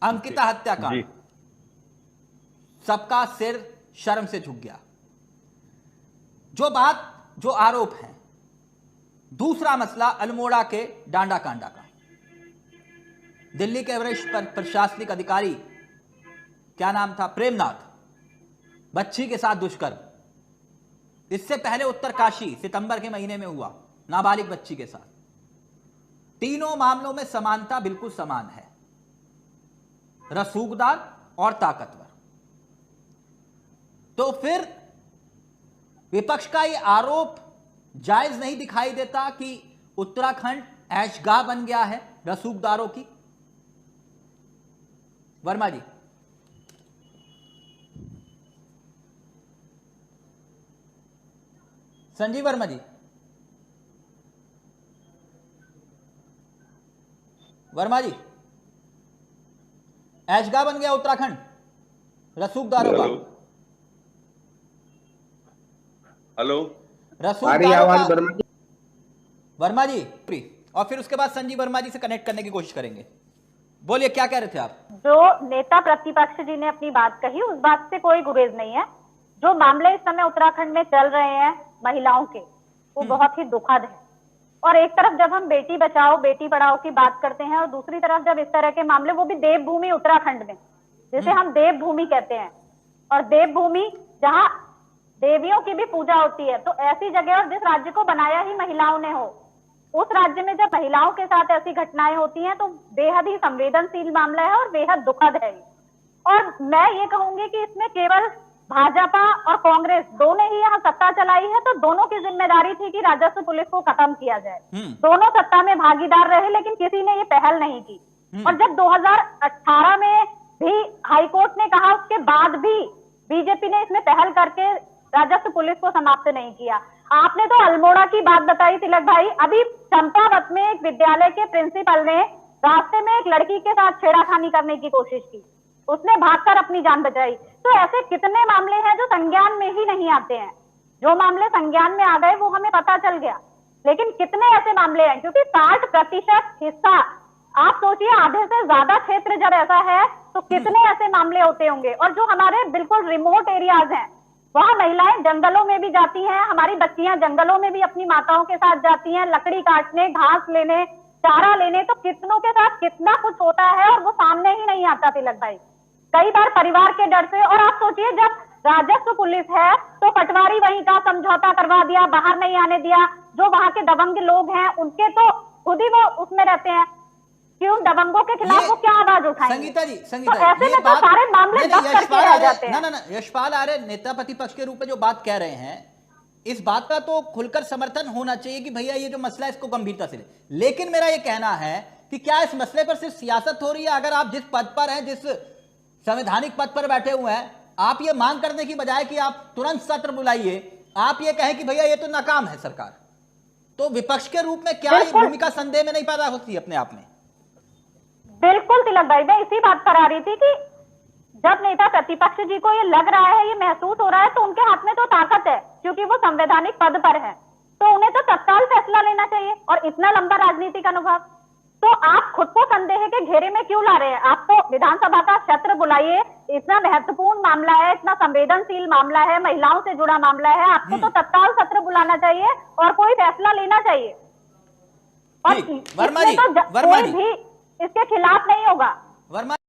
अंकिता हत्याकांड, सबका सिर शर्म से झुक गया। जो आरोप है, दूसरा मसला अल्मोड़ा के डांडा कांडा का। दिल्ली के वरिष्ठ प्रशासनिक अधिकारी, क्या नाम था, प्रेमनाथ, बच्ची के साथ दुष्कर्म। इससे पहले उत्तरकाशी सितंबर के महीने में हुआ, नाबालिग बच्ची के साथ। तीनों मामलों में समानता बिल्कुल समान है, रसूखदार और ताकतवर। तो फिर विपक्ष का यह आरोप जायज नहीं दिखाई देता कि उत्तराखंड ऐशगाह बन गया है रसूखदारों की? वर्मा जी, संजीव वर्मा जी, वर्मा जी, ऐशगाह बन गया उत्तराखंड रसूखदारों का? हेलो, रसूखदारों का। वर्मा जी, और फिर उसके बाद संजीव वर्मा जी से कनेक्ट करने की कोशिश करेंगे। बोलिए, क्या कह रहे थे आप? जो नेता प्रतिपक्ष जी ने अपनी बात कही, उस बात से कोई गुरेज नहीं है। जो मामले इस समय उत्तराखंड में चल रहे हैं महिलाओं के, वो बहुत ही दुखद है। और एक तरफ जब हम बेटी बचाओ बेटी पढ़ाओ की बात करते हैं, और दूसरी तरफ जब इस तरह के मामले, वो भी देवभूमि उत्तराखंड में, जिसे हम देवभूमि कहते हैं, और देवभूमि जहां देवियों की भी पूजा होती है, तो ऐसी जगह, और जिस राज्य को बनाया ही महिलाओं ने हो, उस राज्य में जब महिलाओं के साथ ऐसी घटनाएं होती हैं, तो बेहद ही संवेदनशील मामला है और बेहद दुखद है। और मैं ये कहूंगी कि इसमें केवल भाजपा और कांग्रेस दोनों ही यहाँ सत्ता चलाई है, तो दोनों की जिम्मेदारी थी कि राजस्व पुलिस को खत्म किया जाए। दोनों सत्ता में भागीदार रहे, लेकिन किसी ने ये पहल नहीं की। और जब 2018 में भी हाईकोर्ट ने कहा, उसके बाद भी बीजेपी ने इसमें पहल करके राजस्व पुलिस को समाप्त नहीं किया। आपने तो अल्मोड़ा की बात बताई तिलक भाई, अभी चंपावत में एक विद्यालय के प्रिंसिपल ने रास्ते में एक लड़की के साथ छेड़खानी करने की कोशिश की, उसने भागकर अपनी जान बचाई। तो ऐसे कितने मामले हैं जो संज्ञान में ही नहीं आते हैं। जो मामले संज्ञान में आ गए वो हमें पता चल गया, लेकिन कितने ऐसे मामले हैं, क्योंकि 60% हिस्सा, आप सोचिए, आधे से ज्यादा क्षेत्र जब ऐसा है तो कितने ऐसे मामले होते होंगे। और जो हमारे बिल्कुल रिमोट एरियाज हैं, वहां महिलाएं जंगलों में भी जाती हैं, हमारी बच्चियां जंगलों में भी अपनी माताओं के साथ जाती हैं, लकड़ी काटने, घास लेने, चारा लेने, तो कितनों के साथ कितना कुछ होता है और वो सामने ही नहीं आता तिलक भाई, कई बार परिवार के डर से। और आप सोचिए, जब राजस्व पुलिस है तो पटवारी वहीं का समझौता करवा दिया, बाहर नहीं आने दिया। जो वहां के दबंग लोग हैं, उनके तो खुद ही वो उसमें रहते हैं, क्यों दबंगों के खिलाफ वो क्या आवाज उठाएंगे? संगीता जी, तो ऐसे में तो सारे मामले दब करके रह जाते हैं। ना, यशपाल आर्य नेता प्रतिपक्ष के रूप में जो बात कह रहे हैं, इस बात का तो खुलकर समर्थन होना चाहिए कि भैया ये जो मसला है इसको गंभीरता से ले। लेकिन मेरा ये कहना है कि क्या इस मसले पर सिर्फ सियासत हो रही है? अगर आप जिस पद पर हैं, जिस संवैधानिक पद पर बैठे हुए हैं, आप ये मांग करने की बजाय कि आप तुरंत सत्र बुलाइए, आप ये कहें कि भैया ये तो नाकाम है सरकार, तो विपक्ष के रूप में क्या ये भूमिका संदेह में नहीं पैदा होती अपने आप में? बिल्कुल तिलक भाई, मैं इसी बात पर आ रही थी कि जब नेता प्रतिपक्ष जी को ये लग रहा है, ये महसूस हो रहा है, तो उनके हाथ में तो ताकत है, क्योंकि वो संवैधानिक पद पर है, तो उन्हें तो तत्काल फैसला लेना चाहिए। और इतना लंबा राजनीतिक अनुभव, तो आप खुद को संदेह के घेरे में क्यों ला रहे हैं? आप तो विधानसभा का सत्र बुलाइए, इतना महत्वपूर्ण मामला है, इतना संवेदनशील मामला है, महिलाओं से जुड़ा मामला है, आपको तो तत्काल सत्र बुलाना चाहिए और कोई फैसला लेना चाहिए। और वर्मा जी, कोई भी इसके खिलाफ नहीं होगा। वर्मा